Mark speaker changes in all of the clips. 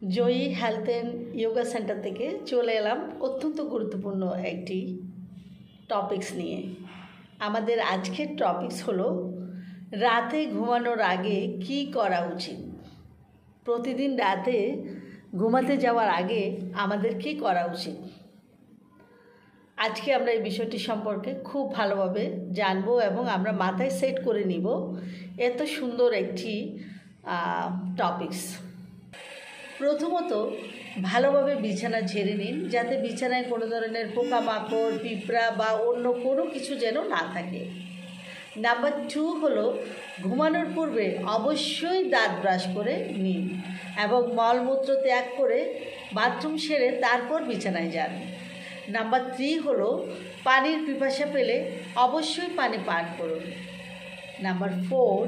Speaker 1: Joyee health and yoga centre থেকে চলে এলাম অত্যন্ত গুরুত্বপূর্ণ একটি টপিকস নিয়ে। আমাদের আজকের টপিকস হলো রাতে ঘুমানোর আগে কি করা উচিত। প্রতিদিন রাতে ঘুমাতে যাওয়ার আগে আমাদের কি করা উচিত, আজকে আমরা এই বিষয়টি সম্পর্কে খুব ভালোভাবে জানবো এবং আমরা মাথায় সেট করে নিব এত সুন্দর একটি টপিকস। প্রথমত ভালোভাবে বিছানা ঝেড়ে নিন, যাতে বিছানায় কোনো ধরনের পোকামাকড়, পিঁপড়া বা অন্য কোনো কিছু যেন না থাকে। নাম্বার 2 হলো ঘুমানোর পূর্বে অবশ্যই দাঁত ব্রাশ করে নিন এবং মলমূত্র ত্যাগ করে বাথরুম সেরে তারপর বিছানায় যান। নাম্বার 3 হলো পানির পিপাসা পেলে অবশ্যই পানি পান করুন। নাম্বার 4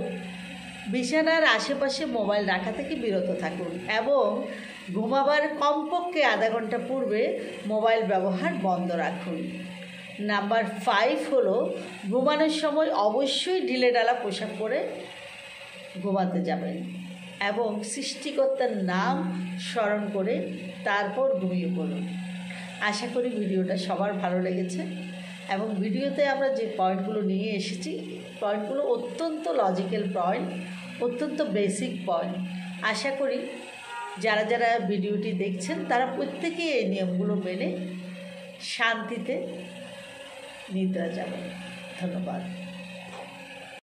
Speaker 1: বিছানার আশেপাশে মোবাইল রাখা থেকে বিরত থাকুন এবং ঘুমাবার কমপক্ষে আধা ঘন্টা পূর্বে মোবাইল ব্যবহার বন্ধ রাখুন। নাম্বার 5 হলো ঘুমানোর সময় অবশ্যই ঢিলেঢালা পোশাক পরে ঘুমাতে যাবেন এবং সৃষ্টিকর্তার নাম স্মরণ করে তারপর ঘুমিয়ে পড়ুন। আশা করি ভিডিওটা সবার ভালো লেগেছে এবং ভিডিওতে আমরা যে পয়েন্টগুলো নিয়ে এসেছি, পয়েন্টগুলো অত্যন্ত লজিক্যাল পয়েন্ট, অত্যন্ত বেসিক পয়েন্ট। আশা করি যারা যারা ভিডিওটি দেখছেন তারা প্রত্যেকেই এই নিয়মগুলো মেনে শান্তিতে নিদ্রা যাবেন। ধন্যবাদ।